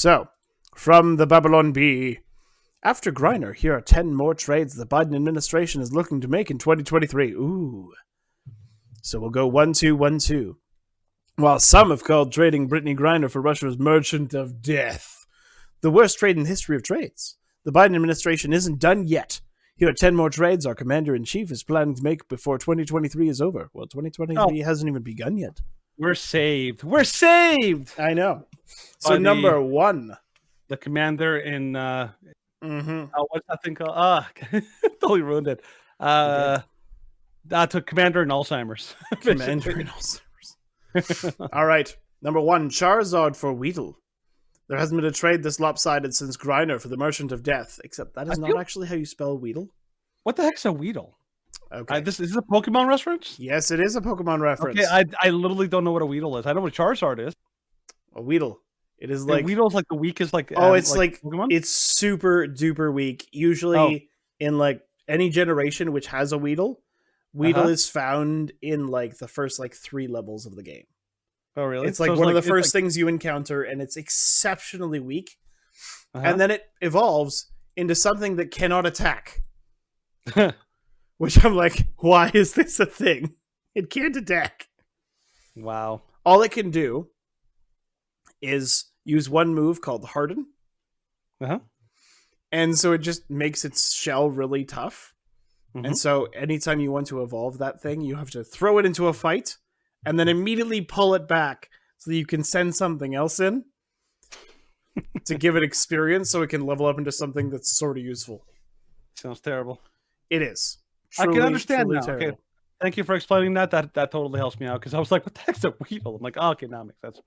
So, from the Babylon Bee, after Griner, here are 10 more trades the Biden administration is looking to make in 2023. Ooh. So we'll go 1-2, 1-2. While some have called trading Brittany Griner for Russia's merchant of death the worst trade in the history of trades, the Biden administration isn't done yet. Here are 10 more trades our commander-in-chief is planning to make before 2023 is over. Well, 2023 hasn't even begun yet. We're saved. We're saved! I know. So number 1. The commander in... Mm-hmm. what's that thing called? Totally ruined it. To commander in Alzheimer's. Commander in Alzheimer's. All right. Number 1, Charizard for Weedle. There hasn't been a trade this lopsided since Griner for the Merchant of Death, except that is not actually how you spell Weedle. What the heck's a Weedle? Okay. This is a Pokemon reference? Yes, it is a Pokemon reference. Okay, I literally don't know what a Weedle is. I know what a Charizard is. A Weedle. It is like... Weedle's like the weakest, like... it's like Pokemon? It's super duper weak. Usually in like any generation which has a Weedle is found in like the first like 3 levels of the game. Oh, really? It's like one of the first things you encounter, and it's exceptionally weak. And then it evolves into something that cannot attack. Which I'm like, why is this a thing? It can't attack. Wow. All it can do is use one move called Harden. And so it just makes its shell really tough. And so anytime you want to evolve that thing, you have to throw it into a fight and then immediately pull it back so that you can send something else in to give it experience so it can level up into something that's sort of useful. Sounds terrible. It is. Truly, I can understand now. Terrible. Okay. Thank you for explaining that. That totally helps me out because I was like, what the heck's a Weedle? I'm like, oh, okay, now it makes sense.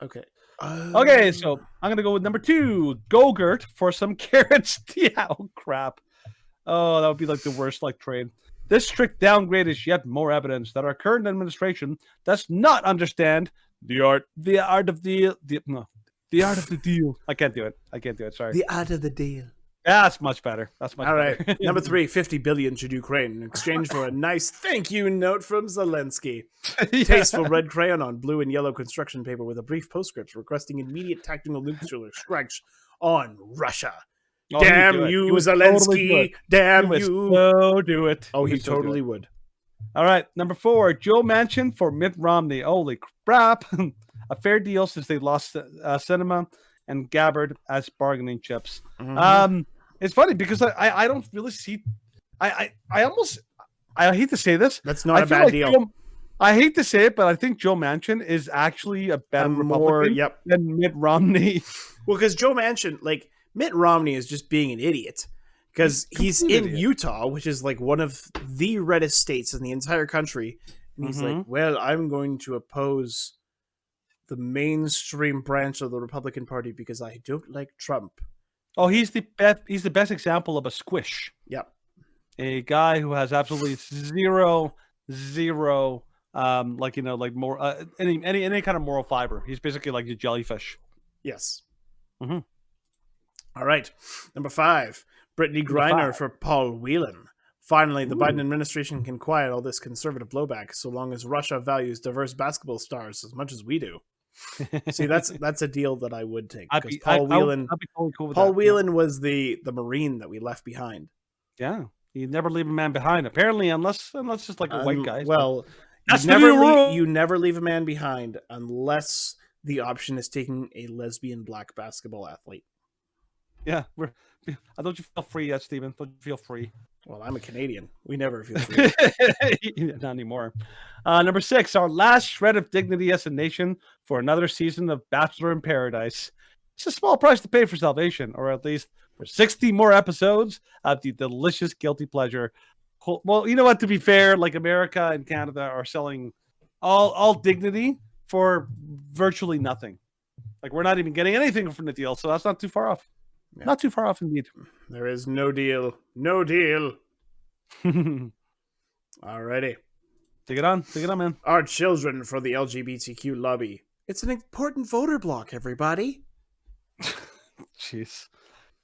Okay. Okay, so I'm going to go with number 2, Gogurt for some carrots. Yeah, oh, crap. Oh, that would be like the worst like trade. This strict downgrade is yet more evidence that our current administration does not understand the art of the art of the deal. I can't do it. Sorry. The art of the deal. That's much better. All right. Number 3, 50 billion to Ukraine in exchange for a nice thank you note from Zelensky. Tasteful red crayon on blue and yellow construction paper with a brief postscript requesting immediate tactical nuclear strikes on Russia. Oh, damn you, Zelensky. Totally damn you. So do it. Oh, he totally would. All right. Number 4, Joe Manchin for Mitt Romney. Holy crap. A fair deal since they lost Sinema and Gabbard as bargaining chips. It's funny because I don't really see... I hate to say this. That's not a bad deal. I hate to say it, but I think Joe Manchin is actually a better Republican than Mitt Romney. Well, because Joe Manchin, like... Mitt Romney is just being an idiot because he's in Utah, which is like one of the reddest states in the entire country. And he's like, well, I'm going to oppose the mainstream branch of the Republican Party because I don't like Trump. Oh, he's the best example of a squish. Yep. A guy who has absolutely zero, more any kind of moral fiber. He's basically like a jellyfish. Yes. All right. Number 5, Brittany Griner for Paul Whelan. Finally, the Biden administration can quiet all this conservative blowback so long as Russia values diverse basketball stars as much as we do. See, that's a deal that I would take. Because Paul Whelan, Paul Whelan was the Marine that we left behind. Yeah. You never leave a man behind, apparently, unless just like a white guy. Well, you never leave a man behind unless the option is taking a lesbian black basketball athlete. Yeah, don't you feel free yet, Stephen? Don't you feel free? Well, I'm a Canadian. We never feel free. Not anymore. Number 6, our last shred of dignity as a nation for another season of Bachelor in Paradise. It's a small price to pay for salvation, or at least for 60 more episodes of the delicious guilty pleasure. Well, you know what? To be fair, like America and Canada are selling all dignity for virtually nothing. Like we're not even getting anything from the deal, so that's not too far off. Yeah. Not too far off indeed. There is no deal. No deal. Alrighty. Take it on, man. Our children for the LGBTQ lobby. It's an important voter block, everybody. Jeez.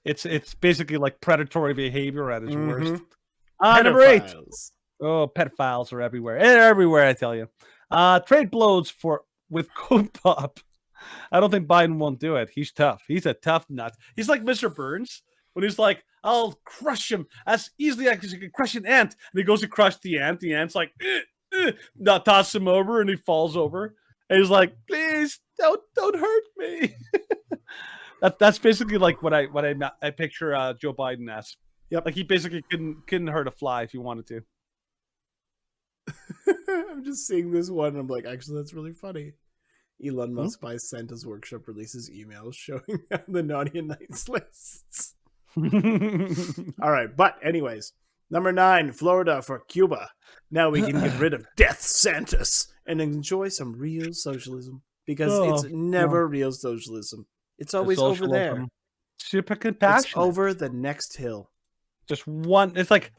It's basically like predatory behavior at its worst. Number 8. Oh, pedophiles are everywhere. They're everywhere, I tell you. Trade blows with Code Pop. I don't think Biden won't do it. He's tough. He's a tough nut. He's like Mr. Burns when he's like, I'll crush him as easily as you can crush an ant. And he goes to crush the ant. The ant's like, not toss him over, and he falls over. And he's like, please don't hurt me. That's basically like what I picture Joe Biden as. Yep. Like he basically couldn't hurt a fly if he wanted to. I'm just seeing this one and I'm like, actually, that's really funny. Elon Musk by Santa's Workshop releases emails showing the naughty and nice lists. All right, but anyways, number 9, Florida for Cuba. Now we can get rid of Death Santas and enjoy some real socialism because it's never real socialism. It's always over there. Super compassionate. It's over the next hill. Just one. It's like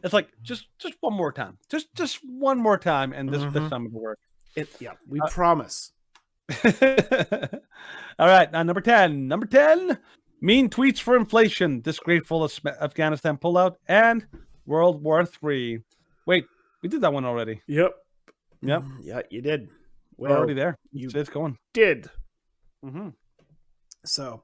just one more time. Just one more time, and this time it'll work. We promise. All right, number 10. Number 10. Mean tweets for inflation. Disgraceful Afghanistan pullout and World War III. Wait, we did that one already. Yep. Yeah, you did. We're already there. It's going. Did. Mm-hmm. So,